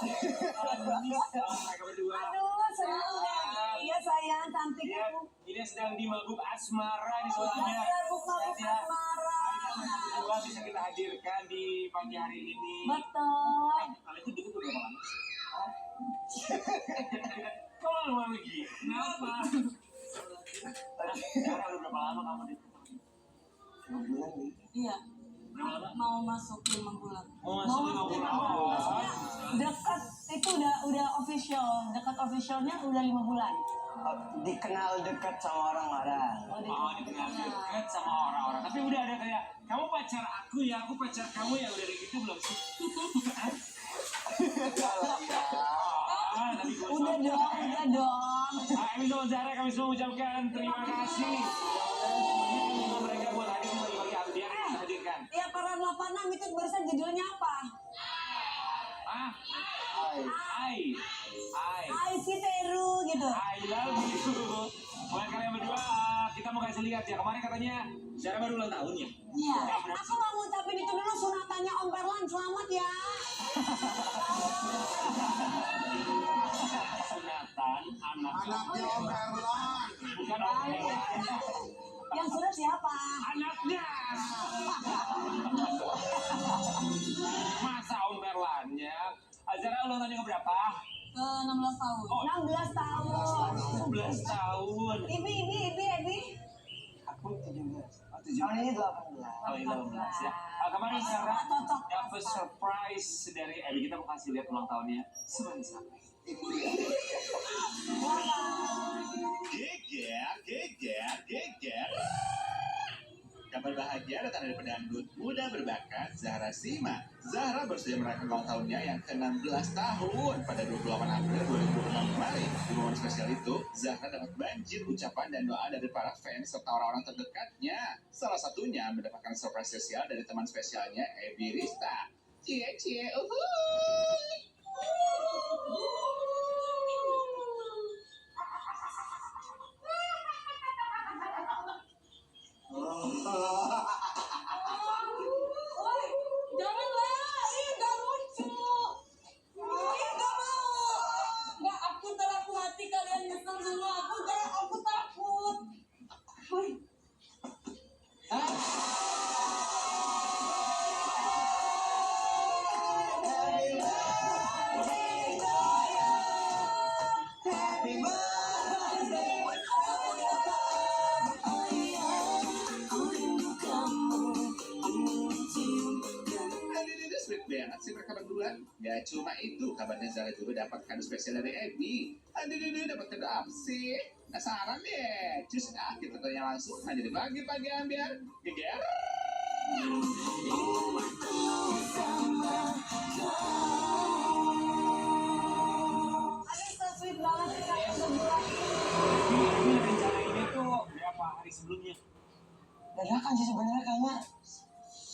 Mereka berdua. Aduh, senang ya. Iya sayang, cantik Iya, aku. ini sedang di mabuk asmara nih soalnya. Mabuk asmara. Mereka berdua bisa kita hadirkan di pagi hari ini. Betul. Kalian tuh deket berapa lama? Kok lama lagi? Kenapa? Sekarang udah berapa lama kamu di rumah? 5 bulan nih. Iya. Berapa lama? Mau masuk 5 bulan. Oh, masuk 5 bulan. Dekat itu udah official. Dekat officialnya udah 5 bulan. Dikenal dekat sama orang-orang. Oh, dikenal deket sama orang-orang. Tapi udah ada kayak, kamu pacar aku ya, aku pacar kamu ya, udah gitu belum sih? Tapi gue Udah dong. Emi sama Zahra kami semua ucapkan terima kasih. Semoga mereka buat hadir di pagi-pagi hari biar kita hadirkan. Ya para 86 itu barusan judulnya apa? I I si Teru gitu. I love you. Buat kalian berdua, kita mau kasih lihat ya. Kemarin katanya Zahra baru ulang tahun ya? Iya. Aku mau ngucapin itu dulu sunatannya Om Perlan. Selamat ya. Sunatan anaknya Om Erlan. bukan Om Perlan. Yang sunat siapa? Anaknya. Masa Om Perlannya? Zahra ulang tahunnya ke berapa? Ke 16 tahun. Oh. 16 tahun. 11 tahun. Ibi. Aku 17. Tahun ini 18. Oh, ini 18 ya. Kemarin Zahra Cocok. dapat surprise dari Ebi. Kita mau kasih lihat ulang tahunnya sebentar. Geger. Kabar bahagia datang dari pedangdut muda berbakat Zahra Sima. Zahra baru merayakan ulang tahunnya yang ke-16 tahun pada 28 April 2026 kemarin. Di momen spesial itu, Zahra dapat banjir ucapan dan doa dari para fans serta orang-orang terdekatnya. Salah satunya mendapatkan surprise spesial dari teman spesialnya, Ebi Rista. Cie, uhuy. Woi, janganlah. Ih, gak lucu. Ih, gak mau. Gak, aku terlaku hati kalian nyesel sama aku. Gak, aku takut. Woi. Sweet banget sih mereka berdua. Gak cuma itu, kabarnya Zahra juga dapat kado spesial dari Ebi. Aduh, dapat kado apa sih? Penasaran deh. Cus, kita tanya langsung aja di pagi-pagi ambil. Geger. Aduh, so sweet banget sih kalian berdua. Ini rencana ini tuh berapa hari sebelumnya? Dadakan sih sebenarnya kayaknya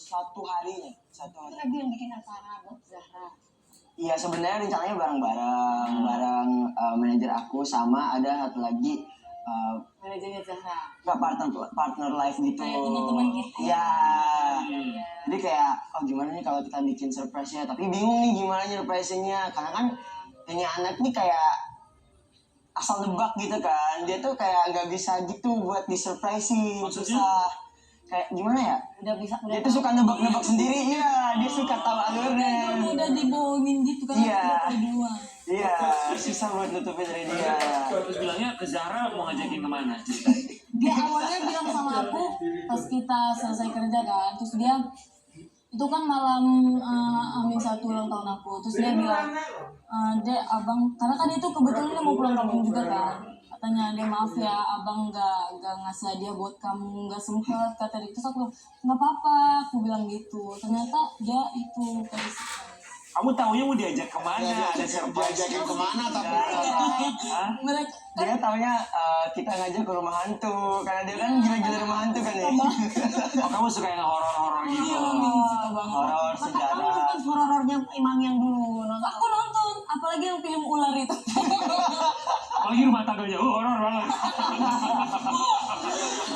1 hari ya. 1 hari. Lagi yang bikin acara buat Zahra. Iya sebenarnya rencananya bareng manajer aku sama ada satu lagi Manajernya Zahra. nggak partner live gitu. Kayak teman-teman kita. Iya. Jadi kayak gimana nih kalau kita bikin surprise-nya, tapi bingung nih gimana surprise-nya karena kan ini anak nih kayak asal nebak gitu kan. Dia tuh kayak nggak bisa gitu buat disurprisein. Maksudnya? Susah. Kayak gimana ya? Dia tuh suka nebak-nebak sendiri, iya. Dia suka tahu alurnya. Udah dibohongin gitu kan. Iya. Berdua. Iya, susah buat nutupin dari dia. Terus bilangnya ke Zahra mau ngajakin kemana? Ceritain. Dia awalnya bilang sama aku pas kita selesai kerja kan, terus dia itu kan malam Amin 1 ulang tahun aku, terus dia bilang Dek abang, karena kan itu kebetulan dia mau pulang kampung juga kan, katanya dia maaf ya abang nggak ngasih hadiah buat kamu, nggak sempet kata dia. Terus aku bilang nggak apa-apa, aku bilang gitu. Ternyata dia itu kayak Kamu taunya mau diajak kemana? Ada surprise. Diajakin kemana tapi Hah? mereka Dia taunya kita ngajak ke rumah hantu, karena dia kan gila-gila rumah hantu kan ya. Oh, kamu suka yang horor-horor gitu? suka banget. Horor, Kamu sejarah. nonton horornya Imam yang dulu? Aku nonton, apalagi yang film ular itu. Apalagi rumah tangganya, horor banget.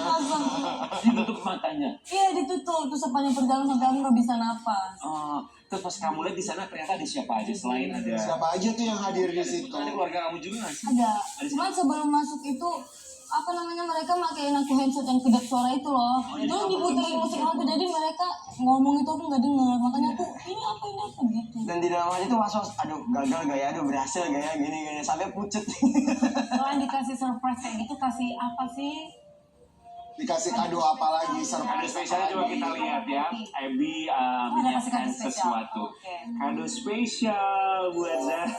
Langsung. Ditutup matanya. Iya ditutup, terus sepanjang perjalanan sampai aku nggak bisa nafas. Oh, Terus pas kamu lihat di sana ternyata ada siapa aja selain ada Siapa aja tuh yang hadir di situ? ada keluarga kamu juga nggak sih? Ada. Ada Cuman sebelum masuk itu apa namanya mereka pakein aku headset yang kedap suara itu loh. Terus diputerin musik aku jadi mereka ngomong itu aku nggak denger. Makanya aku ini apa gitu. Dan di dalam hati tuh was-was, aduh gagal gak ya, aduh berhasil gak ya, gini sampai pucet. Selain dikasih surprise kayak gitu kasih apa sih? Dikasih kado apa lagi? Kado Surprise spesialnya coba kita lihat ya. Abby kasih kado menyiapkan spesial. sesuatu. Oke. Kado spesial buat Zara.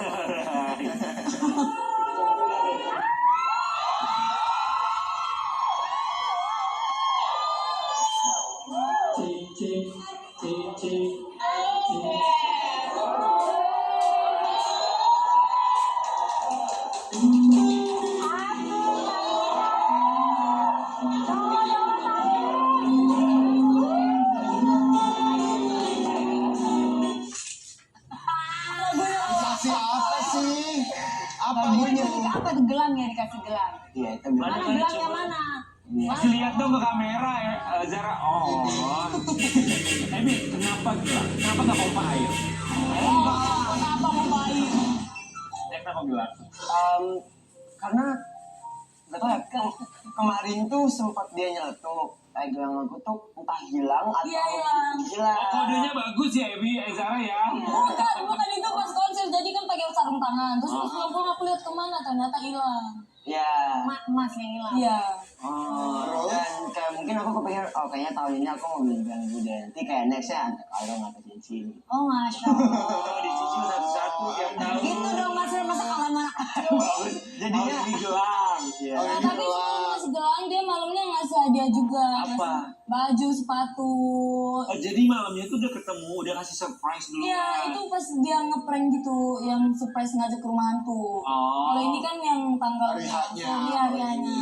Dikasih apa sih? Apa bunyi? Apa tuh gelang ya dikasih gelang? Iya itu Mana benar. gelangnya mana? Kasih lihat dong ke kamera ya, Zara. Oh. Abby, kenapa gelang? Kenapa nggak pompa air? Kenapa mau bayi? Kenapa gelang? Karena gak tau ya, kemarin tuh sempat dia nyeletuk gelang aku tuh entah hilang atau Iya, hilang. hilang. Kodenya bagus ya Abby, Zara ya. Bukan itu pas konser jadi kan pakai sarung tangan. Terus pas pulang aku lihat kemana ternyata hilang. Ya. Emas yang hilang. Iya. Oh, dan kayak mungkin aku kepikir, oh kayaknya tahun ini aku mau beli gelang deh. Nanti kayak nextnya ada kalung atau cincin. Oh masya Allah. Oh, dicicil satu-satu yang tahu. Gitu dong mas masa kalau anak kecil. Jadinya Ini gelang. Ya. Oh, Nah, ini tapi sebelum gelang. ngasih gelang dia malamnya ngasih hadiah juga. Apa? Ngasih baju, sepatu. Oh, jadi malamnya tuh udah ketemu, udah kasih surprise dulu. Iya itu pas dia ngeprank gitu yang surprise ngajak ke rumah hantu. Oh. Kalau ini kan yang tanggal Hari H-nya. Iya, hari H-nya.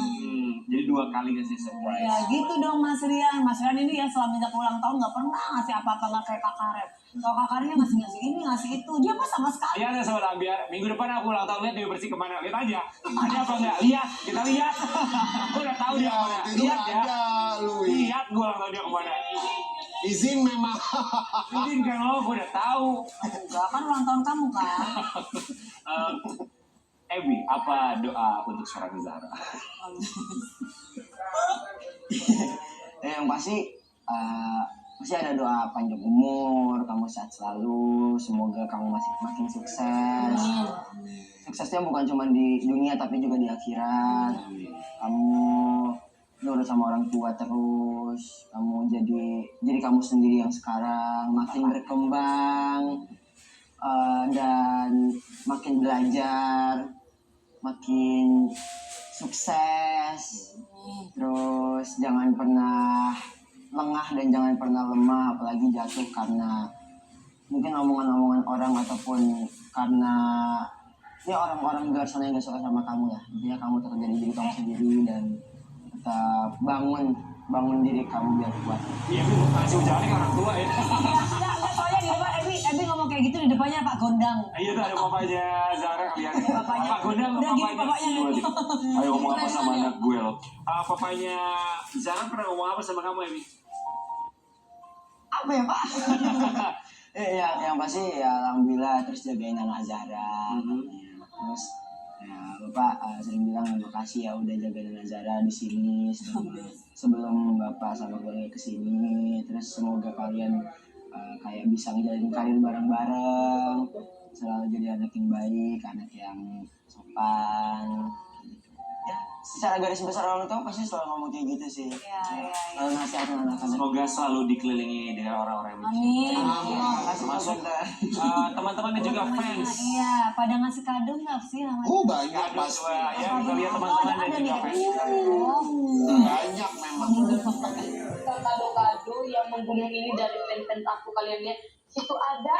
Jadi 2 kali ngasih surprise. Ya gitu dong Mas Rian. Mas Rian ini ya selama ulang tahun nggak pernah ngasih apa-apa nggak kayak Kak Karet. Kalau Kak Karetnya ngasih ini ngasih itu. Dia mah sama sekali. Lihat ya sobat Ambiar, minggu depan aku ulang tahun, lihat dia bersih kemana. Lihat aja, ada apa enggak? Lihat, kita lihat. Aku udah tahu dia Ya, kemana. waktu itu Lihat ya. ada Louis. Lihat gue ulang tahun dia kemana. Izin memang. Izin kan lo, gue udah tahu. Enggak kan ulang tahun kamu kan. Abby, apa doa untuk seorang Zara? yang pasti pasti ada doa panjang umur, kamu sehat selalu, semoga kamu masih makin sukses. Suksesnya bukan cuma di dunia tapi juga di akhirat. Kamu nurut sama orang tua terus, kamu jadi kamu sendiri yang sekarang, makin berkembang dan makin belajar, makin sukses. Terus jangan pernah lengah dan jangan pernah lemah, apalagi jatuh karena mungkin omongan-omongan orang ataupun karena ya orang-orang di luar sana yang gak suka sama kamu ya. Intinya kamu tetap jadi diri kamu sendiri dan tetap bangun diri kamu biar kuat. Iya, gue kasih ujangannya ke orang tua ya. Enggak soalnya di depan Ebi ngomong kayak gitu di depannya Pak Gondang. Iya tuh ada papanya Zara kalian. Bapaknya. Pak Gondang, Udah gini bapaknya. Ayo ngomong apa sama anak gue loh. Papanya Zara pernah ngomong apa sama kamu Abby? Apa ya Pak? yang pasti ya alhamdulillah terus jagain anak Zara. Terus ya Bapak sering bilang terima kasih ya udah jagain anak Zara di sini sebelum Bapak sama keluarga kesini. Terus semoga kalian kayak bisa ngejalanin karir bareng-bareng, selalu jadi anak yang baik, anak yang sopan. Ya, secara garis besar orang tua pasti selalu ngomong kayak gitu sih. Iya. Lalu nasihatin anak-anak. Semoga selalu dikelilingi dengan orang-orang yang Amin. termasuk teman-teman dan juga fans. Iya, pada ngasih kado nggak sih sama Banyak Kado pasti. juga ya, kita lihat teman-teman dan juga fans. Banyak memang. Kado-kado yang menggunung ini dari fans aku, kalian lihat situ ada,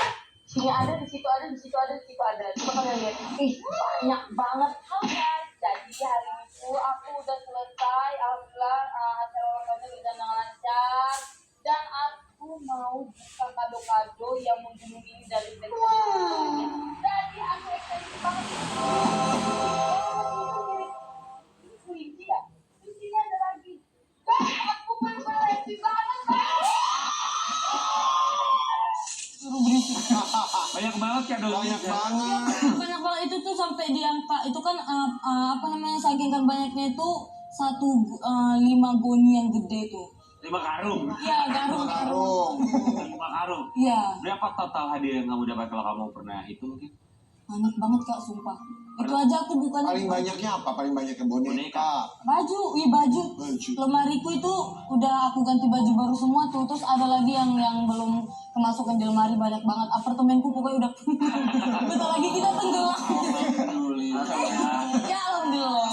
sini ada, di situ ada, di situ ada, di situ ada. Coba kalian lihat, banyak banget. Jadi hari itu aku udah selesai, alhamdulillah acara ulang tahunnya berjalan lancar dan aku mau buka kado-kado yang menggunung ini dari fans aku. Jadi aku excited banget. Ini kelinci ya? Kelinci ada lagi. Dan aku bener-bener happy banget. suruh berisik. banyak banget. Banyak banget itu tuh sampai diangka itu kan apa namanya saking kan banyaknya itu 5 goni yang gede tuh. 5 karung. Iya garung. Karung. 5 karung. Iya Berapa total hadiah yang kamu dapat kalau kamu pernah itu mungkin? banyak banget kak sumpah. Itu aja aku bukannya Paling banyaknya apa? Paling banyaknya boneka. baju, baju. Baju. Lemariku itu udah aku ganti baju baru semua tuh. Terus ada lagi yang belum kemasukan di lemari banyak banget. Apartemenku pokoknya udah bentar lagi kita tenggelam. Ya alhamdulillah.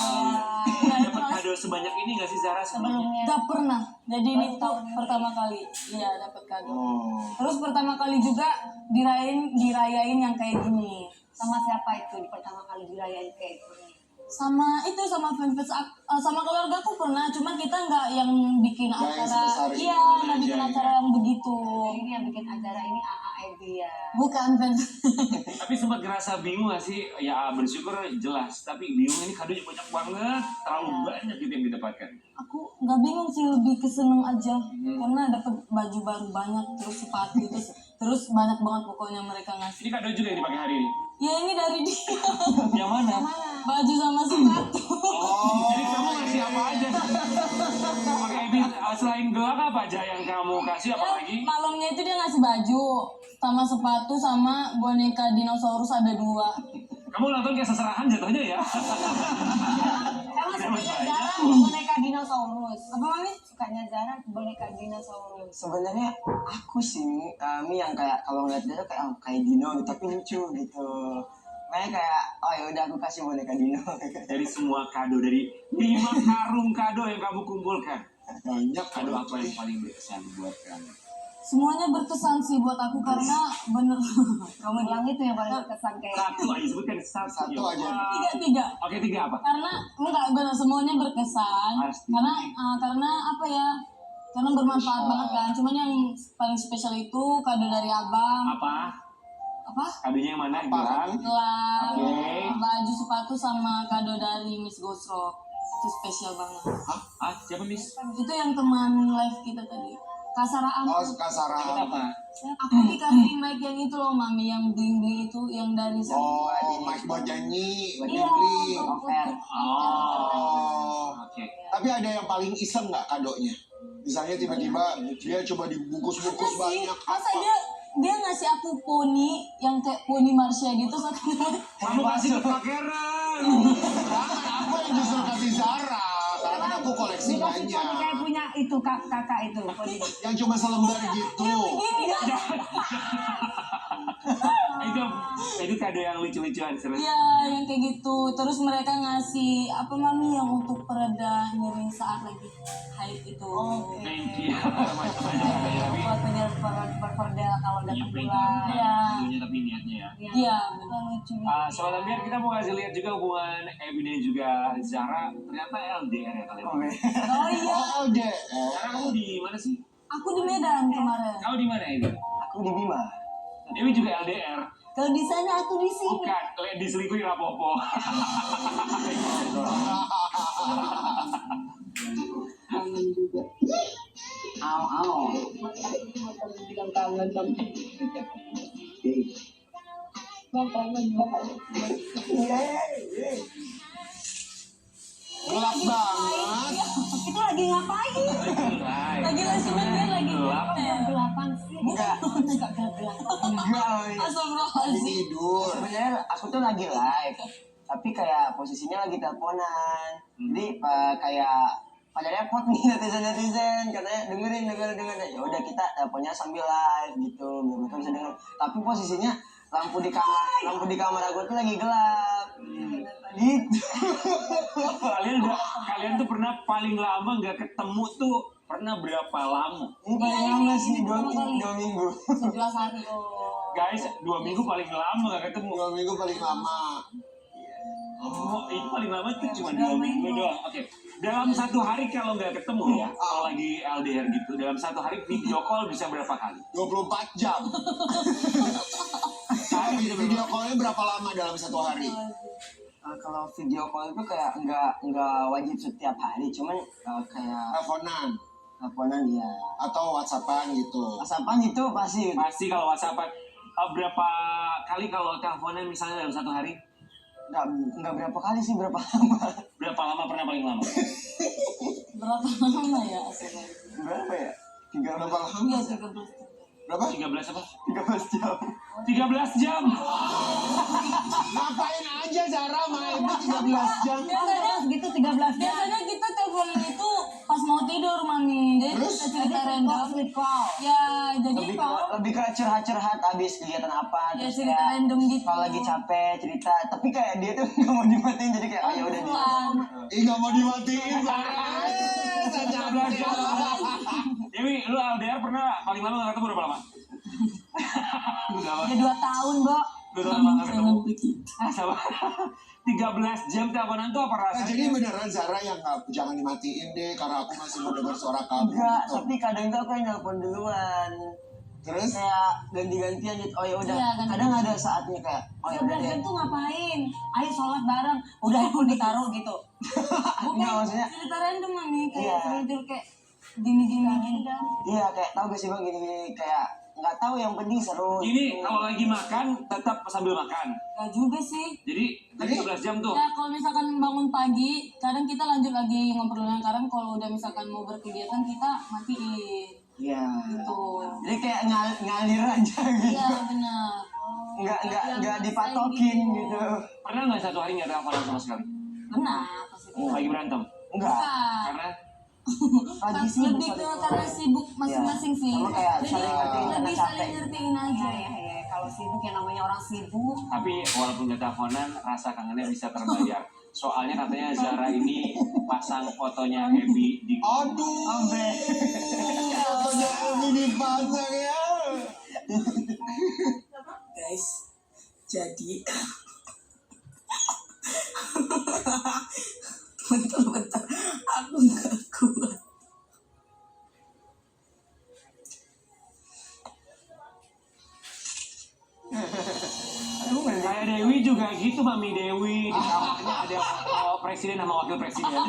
Nah, itu Dapat kado sebanyak ini nggak sih Zara sebelumnya? Sebelumnya. gak pernah. Jadi ini tuh pertama kali. Iya dapat kado. Oh. Terus pertama kali juga dirayain yang kayak gini. Sama siapa itu di pertama kali dirayain kayak gitu? Sama fanbase sama keluarga aku pernah, cuma kita nggak yang bikin Nggak yang acara, sebesar itu iya nggak bikin aja, acara yang begitu, Ini yang bikin acara ini AAEB ya. bukan fans. Tapi sempat ngerasa bingung gak sih? Ya bersyukur jelas, tapi bingung ini kadonya banyak banget, terlalu banyak gitu yang didapatkan. Aku nggak bingung sih, lebih keseneng aja, karena dapat baju baru banyak, terus sepatu, terus banyak banget pokoknya mereka ngasih. Ini kado juga yang dipakai hari ini. Ya ini dari dia, Yang mana? baju sama sepatu. Oh, jadi kamu ngasih apa aja? Oke, Ebi, selain gelang apa aja yang kamu kasih apa lagi? Malamnya itu dia ngasih baju sama sepatu sama boneka dinosaurus ada 2. Kamu nonton kayak seserahan jatuhnya ya? Emang sukanya Zara boneka dinosaurus. Apa mami? Sukanya Zara boneka dinosaurus. Sebenarnya aku sih Mi yang kayak kalau ngeliat dia tuh kayak kayak dino gitu, tapi lucu gitu. Makanya kayak oh ya udah aku kasih boneka dino. Dari semua kado, dari 5 karung kado yang kamu kumpulkan, Banyak kado apa yang paling berkesan buat kamu? Semuanya berkesan sih buat aku karena bener Kamu bilang itu yang paling berkesan kayak. Satu aja, sebutkan satu. Satu Ya. aja. Wah. 3. Oke, 3 apa? Karena enggak benar semuanya berkesan. Pasti. Karena apa ya? Karena bermanfaat banget kan. Cuman yang paling spesial itu kado dari abang. Apa? Kadonya yang mana? Apa? Gelang? Gelang, Oke. baju, sepatu sama kado dari Miss Gosro. Itu spesial banget. Ah, siapa Miss? Itu yang teman live kita tadi. Kasaraan. Oh, Dapat kasaraan. apa? Aku dikasih mic yang itu loh mami, yang bling-bling itu yang dari Oh, mic buat nyanyi, buat Iya. bling. Offer. Oh. Oke. Tapi ada yang paling iseng nggak kadonya? Misalnya tiba-tiba dia coba dibungkus-bungkus Ada sih, banyak. masa Apa? dia ngasih aku poni yang kayak poni Marsha gitu satu. Kamu kasih ke pakeran. Aku yang justru kasih Zara, karena kan aku koleksi Dikasih poni kayak banyak. punya itu kakak itu. Poni. Yang cuma selembar gitu. Ini kan. Itu kado yang lucu-lucuan serius. Iya, yang kayak gitu. Terus mereka ngasih apa mami yang untuk pereda nyeri saat lagi haid itu. Thank you. Macam-macam kadonya tapi Buat perda kalau punya datang print pulang. Iya. kadonya tapi niatnya ya. Iya, benar. Lucu. Sobat Ambiar, kita mau kasih lihat juga hubungan Ebi dan juga Zara. Ternyata LDR ya kalian. Oh iya, Oh, LDR. Sekarang kamu di mana sih? aku di Medan kemarin. Kamu di mana Ebi? Aku di Bima. Ebi juga LDR. Kalau di sana aku di sini. Bukan, lihat diselingkuhin rapopo. Au. Bilang kangen sama. Bang kangen banget. Gelap banget. Itu lagi ngapain? Lagi lasiman dia lagi Gelap. Gelapan sih. Enggak. Enggak gelap. Enggak. Lagi Astagfirullahaladzim. tidur. Sebenarnya aku tuh lagi live, tapi kayak posisinya lagi teleponan. Jadi kayak pada repot nih netizen katanya dengerin. Ya udah kita teleponnya sambil live gitu, biar mereka bisa denger. Tapi posisinya lampu di kamar aku tuh lagi gelap. Gitu. Kalian tuh pernah paling lama nggak ketemu tuh pernah berapa lama? Ini paling lama sih 2 minggu. 11 hari. Guys, 2 minggu paling lama nggak ketemu. 2 minggu paling lama. Oh, itu paling lama tuh cuma 2 minggu doang. Oke. Dalam 1 hari kalau nggak ketemu ya, kalau lagi LDR gitu, dalam 1 hari video call bisa berapa kali? 24 jam. Video call-nya berapa lama dalam 1 hari? Kalau video call itu kayak nggak wajib setiap hari, cuman kayak teleponan ya. Atau WhatsAppan gitu. WhatsAppan itu pasti. Pasti kalau WhatsApp berapa kali kalau teleponan misalnya dalam satu hari? Nggak berapa kali sih, berapa lama? Berapa lama pernah paling lama? Berapa lama ya aslinya? Berapa ya? Berapa lama? Iya 13. Berapa? 13 apa? 13 jam. 13 jam. Ngapain aja Zara main 13 jam? Biasanya gitu 13 jam. biasanya kita teleponan itu pas mau tidur mami. Jadi Terus? kita cerita random. Ya jadi Lebih ke curhat-curhat abis kegiatan apa, ya terus cerita kayak random gitu. kalau lagi capek cerita, tapi kayak dia tuh nggak mau dimatiin, jadi kayak ya udah Pulang. Ih nggak mau dimatiin Zara. 13 jam. Dewi, lu LDR pernah paling lama nggak ketemu berapa lama? Udah lama. Ya 2 tahun, Bo. Udah lama nggak ketemu. Sama. 13 jam teleponan tuh apa Nah, rasanya? jadi beneran Zara yang jangan dimatiin deh karena aku masih mau dengar suara kamu. enggak, gitu. tapi kadang tuh aku yang nelpon duluan, Terus kayak ganti-gantian gitu. Oh ya udah, Iya, ganti-gantian. kadang ada saatnya kayak oh ya udah 13 deh. jam tuh ngapain? Ayo sholat bareng. Udah pun ditaruh gitu. Enggak, maksudnya Cerita random mami Iya. kayak tidur kayak gini-gini gitu. iya kayak tahu gak sih bang, gini-gini kayak nggak tahu, yang penting seru. Ini gitu. kalau lagi makan tetap sambil makan. Gak juga sih. Jadi 13 jam tuh. Ya kalau misalkan bangun pagi, kadang kita lanjut lagi ngobrolnya. Kadang kalau udah misalkan mau berkegiatan kita matiin Iya. gitu. Jadi kayak ngalir aja gitu. Iya benar. Nggak dipatokin gitu. Pernah nggak satu hari nggak teleponan sama sekali? Benar pasti. Lagi berantem? Enggak. Bukan. Karena Lagi sibuk Lebih ke saling karena sibuk masing-masing sih. Sama kayak Jadi saling ngertiin karena lebih capek. saling ngertiin aja. Ya. Kalau sibuk yang namanya orang sibuk. tapi walaupun nggak teleponan, rasa kangennya bisa terbayar. Soalnya katanya Zara ini pasang fotonya Abby di aduh. Fotonya Abby dipasang ya. Guys, jadi bentar, aku nggak kuat. Kayak Dewi juga gitu, Mami Dewi. Di kamarnya ada foto presiden sama wakil presiden.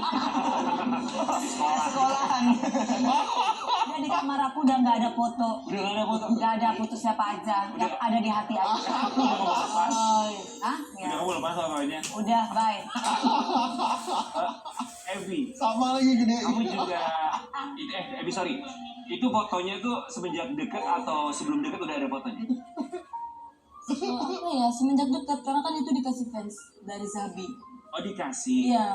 Sekolahan. Dia di kamar aku udah nggak ada foto. Udah nggak ada foto. Nggak ada foto siapa aja. Yang ada di hati aja. Hah? Udah Ya. kamu lepas apanya? Udah, bye. Abby, Sama lagi gede. kamu juga Abby sorry. Itu fotonya tuh semenjak deket atau sebelum deket udah ada fotonya? Apa ya semenjak dekat karena kan itu dikasih fans dari Zabi. Oh dikasih. Iya.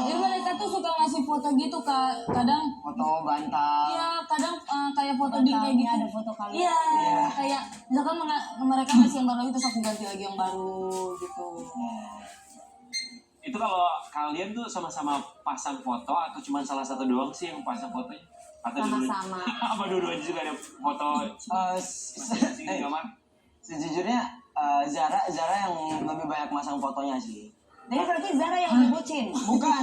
Jadi mereka tuh suka ngasih foto gitu kak. Kadang Foto bantal. iya kadang kayak foto di kayak gitu. Ada foto kalian. Iya, kayak misalkan mereka ngasih yang baru lagi terus aku ganti lagi yang baru gitu. Itu kalau kalian tuh sama-sama pasang foto atau cuma salah satu doang sih yang pasang fotonya? Atau dua-duanya? Sama-sama. Apa dua-duanya juga ada foto masing-masing di kamar? Sejujurnya Zara yang lebih banyak masang fotonya sih. Jadi berarti Zara yang lebih bucin. Bukan.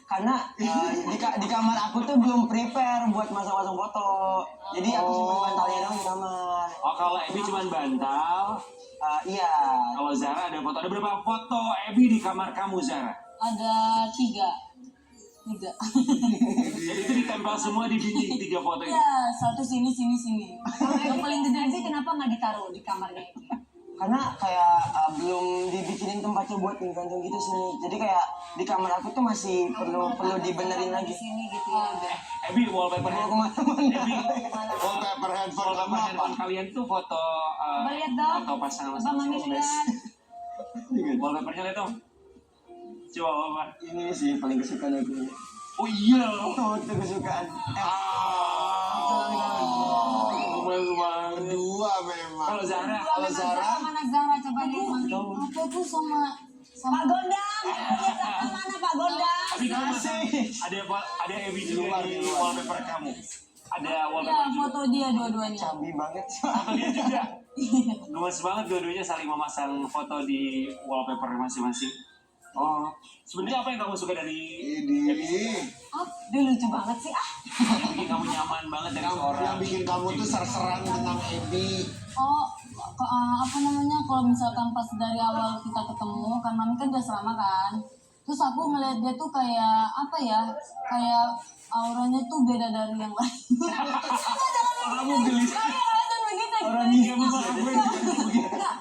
Karena di kamar aku tuh belum prepare buat masang-masang foto. Jadi aku simpen bantalnya dong di kamar. Oh kalau Abby cuma bantal, Iya. kalau Zara ada foto. Ada berapa foto Abby di kamar kamu Zara? Ada 3. Jadi itu ditempel semua di dinding 3 foto itu. Iya, satu sini. Yang paling gede sih kenapa nggak ditaruh di kamarnya itu? Karena kayak belum dibikinin tempatnya buat gantung gitu sih. Jadi kayak di kamar aku tuh masih perlu dibenerin lagi. Di sini gitu ya. Abby wallpaper Mau handphone. kemana-mana. Abby Wallpaper handphone kamu wallpaper apa? handphone kalian tuh foto Coba lihat dong. foto pasangan Coba mami masing-masing. lihat. Wallpapernya lihat dong. Coba wallpaper. Ini sih paling kesukaan aku. Oh iya. Tuh kesukaan. Gemes banget. Kedua memang. Kalau Zara, Kalau Zara, Mana Zara coba lihat mami. Apa tuh sama Pak Gondang. Lihat Zara mana Pak Gondang? tapi kamu ada Abby juga di wallpaper kamu. Ada ya wallpaper juga. foto dia dua-duanya. Cabi banget. Foto dia juga. Gemes banget dua-duanya saling memasang foto di wallpaper masing-masing. Oh, sebenarnya apa yang kamu suka dari ini Dia lucu banget sih. yang bikin kamu nyaman banget dari yang seorang? bikin kamu tuh serang tentang Abby. Oh, apa namanya kalau misalkan pas dari awal kita ketemu kan mami kan udah selama kan. Terus aku ngeliat dia tuh kayak apa ya? Kayak auranya tuh beda dari yang lain. Kamu gelis. Jangan begitu. Orang ini Enggak,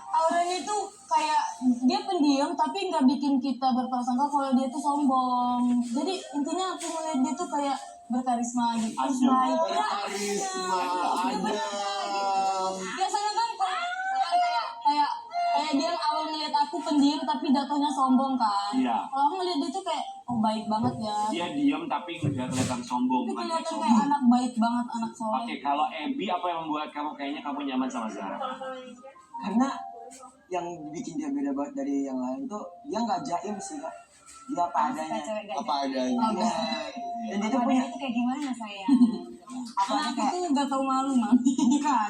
pendiam tapi nggak bikin kita berprasangka kalau dia tuh sombong. Jadi intinya aku ngeliat dia tuh kayak berkarisma gitu, terus Ada baik. Ya, Karisma ada. Biasanya kan kayak dia awal ngeliat aku pendiam tapi jatuhnya sombong kan. Iya. Kalau aku ngeliat dia tuh kayak oh baik banget ya. Dia diem tapi nggak kelihatan sombong. Tapi bukan kelihatan kayak kayak sombong. anak baik banget, anak soleh. Oke, kalau Abby apa yang membuat kamu kayaknya kamu nyaman sama Zara? Karena yang bikin dia beda banget dari yang lain tuh dia nggak jaim sih kak, dia apa adanya. Apa adanya. Iya. Dan dia tuh punya kayak gimana saya? apa Anak kayak itu gak tau malu mami.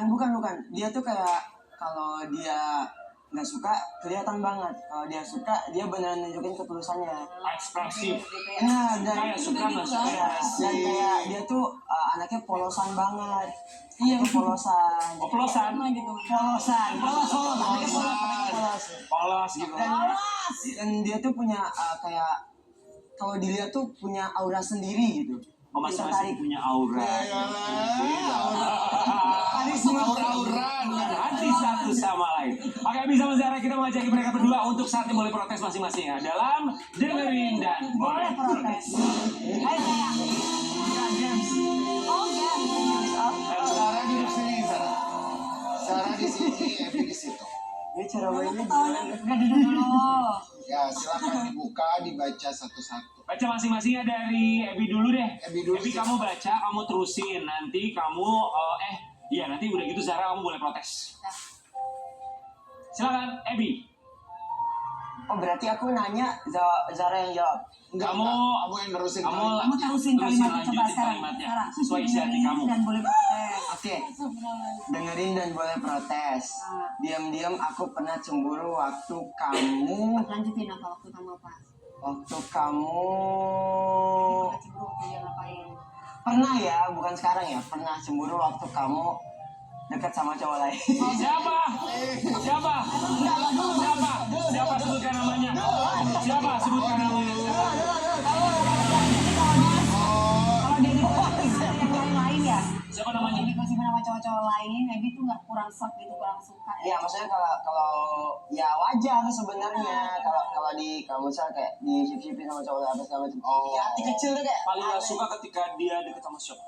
bukan dia tuh kayak kalau dia nggak suka kelihatan banget, kalau dia suka dia beneran nunjukin ketulusannya. Ekspresif. Nah dan Kayak suka nggak suka. ya, dan kayak dia tuh anaknya polosan banget. Iya polosan. Oplosan. Sama gitu. Polosan. Anaknya polos. Polos gitu. Dan dia tuh punya kayak kalau dilihat tuh punya aura sendiri gitu. Oh, masing-masing punya aura. Karisma aura-auran. Hati satu sama lain. Oke, bisa Mas Zara kita mengajak mereka berdua untuk saatnya boleh protes masing-masing ya dalam dengerin dan boleh protes. Hai sayang. Oh ya. Sarah duduk sini, Sarah. Sarah di sini, Abby di situ. Ini cara mainnya Ketawanya gimana? udah duduk dulu. Ya, silakan dibuka, dibaca satu-satu. Baca masing-masingnya dari Abby dulu deh. Abby dulu. Abby kamu baca, kamu terusin. Nanti kamu iya nanti udah gitu Zara kamu boleh protes. Silakan Abby. Oh berarti aku nanya Zara yang jawab. Enggak, Kamu- enggak. Kamu yang nerusin Kamu kalimat. Kamu terusin kalimatnya, coba lanjutin sekarang. kalimatnya. Sarah. Sesuai isi hati kamu. Dan boleh protes. Oke, dengerin dan boleh protes. Diam-diam aku pernah cemburu waktu kamu Lanjutin apa waktu kamu apa? Pernah cemburu waktu dia ngapain? pernah ya, bukan sekarang ya, pernah cemburu waktu kamu dekat sama cowok lain. Siapa? Siapa? Siapa sebutkan namanya? Siapa sebutkan namanya? Kalau dia dikasih yang lain-lain ya, Siapa namanya? dikasih sama cowok-cowok lain, maybe tuh nggak kurang sok gitu, kurang suka. Iya, maksudnya kalau ya wajar sebenarnya kalau di kamu misalnya kayak di sip-sipin sama cowok lain segala macam. Oh. Ya hati kecil tuh kayak Paling gak suka ketika dia deket sama siapa?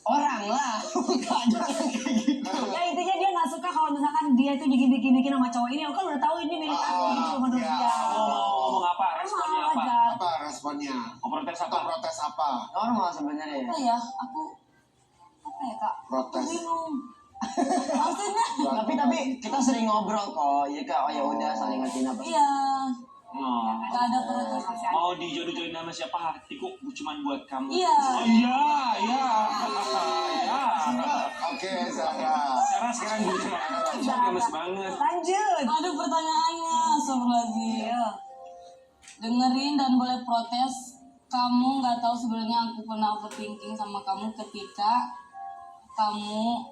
orang lah. Bukan jangan kayak gitu. Ya intinya dia nggak suka kalau misalkan dia itu bikin sama cowok ini, aku kan udah tahu ini milik aku gitu menurut ya. dia. Kamu mau ngomong apa? Responnya apa? Wajar. Apa responnya? Mau protes Atau apa? protes apa? Normal sebenarnya. Apa ya? Aku apa ya kak? Protes. Bingung. Maksudnya? Tapi kita sering ngobrol kok. Jadi kayak oh ya udah saling ngertiin apa. Iya. Oh. Gak ada protes. Mau dijodoh-jodohin sama siapa? Hatiku cuman buat kamu. Iya. Oh iya, iya. Iya. Oke, Sarah. Sarah sekarang gitu. Gemes banget. Lanjut. Ada pertanyaannya, Astagfirullahaladzim. Dengerin dan boleh protes. Kamu nggak tahu sebenarnya aku pernah overthinking sama kamu ketika kamu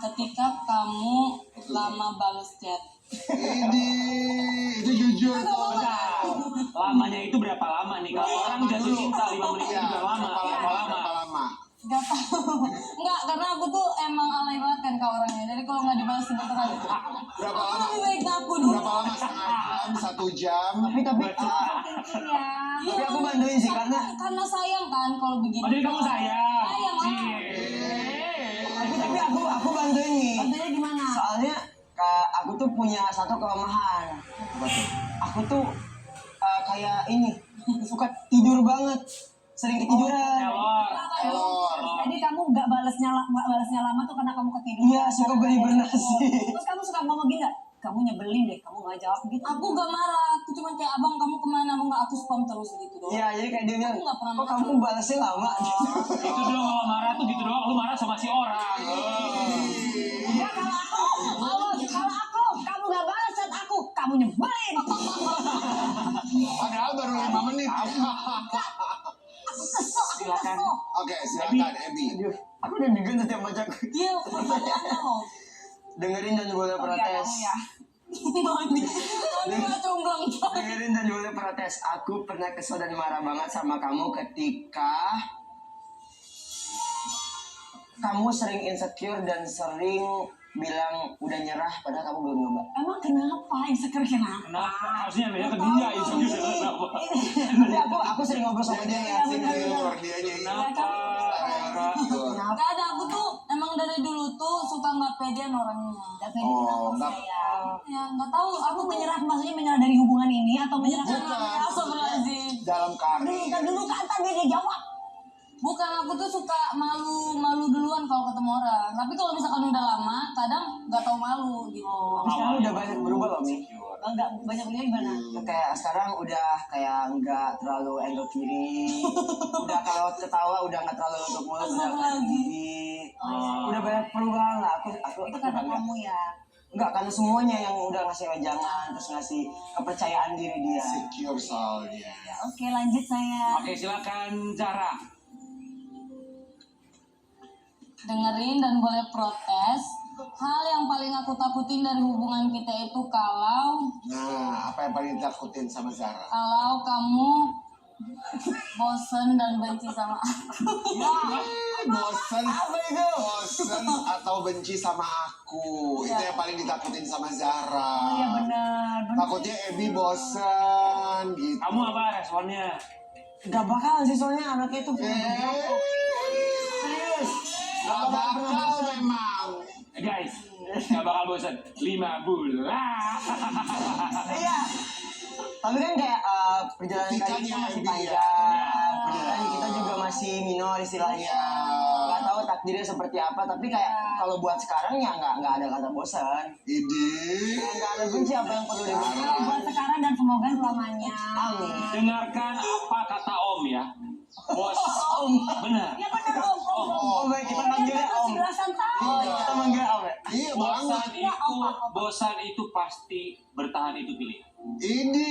ketika kamu lama balas chat. Ini itu jujur tuh. Bentar. Lamanya itu berapa lama nih? Kalau orang jatuh cinta 5 menit itu udah lama. Berapa lama? Berapa lama? Gak tahu. Enggak, karena aku tuh emang alay banget kan kak orangnya. Jadi kalau nggak dibalas sebentar aja. Berapa Aku lama? lebih baik ngaku dulu. Berapa lama? Setengah jam, 1 jam. Tapi Iya, aku bantuin sih karena karena sayang kan kalau begini. Oh, jadi kamu sayang? Sayang lah. tapi aku bantuin nih. Contohnya gimana? Soalnya aku tuh punya satu kelemahan. Aku tuh kayak ini suka tidur banget, sering ketiduran. Telor. Jadi kamu nggak balasnya lama tuh karena kamu ketiduran. Iya, suka berbernasi. Terus kamu suka ngomong gini nggak? Kamu nyebelin deh, kamu nggak jawab gitu. Aku gak marah, aku cuma kayak abang kamu kemana, abang gak aku spam terus gitu doang. Iya, jadi kayak dia bilang, Aku nggak pernah kok marah. kamu balasnya lama gitu. Itu doang kalau marah tuh gitu doang. Lu marah sama si orang. Ya kalau aku, kamu nggak balas chat aku, kamu nyebelin. Padahal baru 5 menit. Aku kesel, aku Silakan. kesel. Oke, silakan Abby. Aduh, aku udah digen setiap baca. Iya, pertanyaannya loh. Dengerin dan boleh Oh, iya, protes. kamu ya. Mami gak comblang. Dengerin dan boleh protes. Aku pernah kesel dan marah banget sama kamu ketika kamu sering insecure dan sering bilang udah nyerah padahal kamu belum nyoba? Emang kenapa? Insecure kenapa? Kenapa? Harusnya beda ke dia itu gitu. Kenapa? Tapi aku sering ngobrol sama dia ya. Insecure dianya ini. Kenapa? Zahra? Gak ada, aku tuh emang dari dulu tuh suka nggak pedean orangnya. Gak pede Oh, kenapa enggak. sayang? Ya nggak tahu, Aku menyerah, maksudnya menyerah dari hubungan ini atau menyerah Bukan. karena Astagfirullahaladzim. Dalam karir. Kan dulu kata dia jawab. Bukan, aku tuh suka malu duluan kalau ketemu orang. Tapi kalau misalkan udah lama, kadang nggak tahu malu gitu. Tapi sekarang udah banyak berubah loh, Mi. Enggak banyak punya gimana? Kayak sekarang udah kayak nggak terlalu angle kiri, udah kalau ketawa udah nggak terlalu nutup mulut, udah kayak gigi. Udah banyak perubahan lah. Aku Itu karena bangga. kamu ya. Enggak, karena semuanya yang udah ngasih wejangan terus ngasih kepercayaan diri dia. Secure soalnya. Ya, oke, lanjut saya. Oke, silakan Zahra. Dengerin dan boleh protes. Hal yang paling aku takutin dari hubungan kita itu kalau Nah, apa yang paling ditakutin sama Zahra? kamu bosen dan benci sama aku. Bosen atau benci sama aku. Itu yang paling ditakutin sama Zahra. Oh iya benar. Takutnya Ebi bosen gitu. Kamu apa responnya? Gak bakal sih soalnya anaknya itu Serius? Gak bakal memang. Guys, nggak bakal bosan. 5 bulan. Iya. Tapi kan kayak perjalanan karir kita masih panjang. Perjalanan kita juga masih minor istilahnya. Gak tahu takdirnya seperti apa. Tapi kayak kalau buat sekarang ya nggak ada kata bosan. Ide. Nggak ada benci apa yang perlu dibenci. Buat sekarang dan semoga selamanya. Amin. Dengarkan apa kata Om ya. Bos. Om. Benar. Ya benar Om. Oh baik, kita manggilnya Om. Belasan tahun. Oh, kita manggil Om ya. Iya Bosan itu pasti bertahan itu pilihan. Ini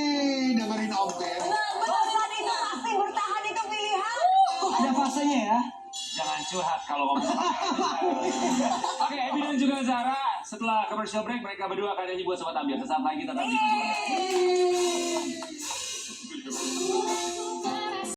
dengerin Om Ter. Belasan itu pasti bertahan itu pilihan. Ada fasenya ya. Jangan curhat kalau ngomong. Oke, Ebi dan juga Zahra, setelah commercial break mereka berdua akan nyanyi buat sobat ambiar. Sesaat lagi tetap di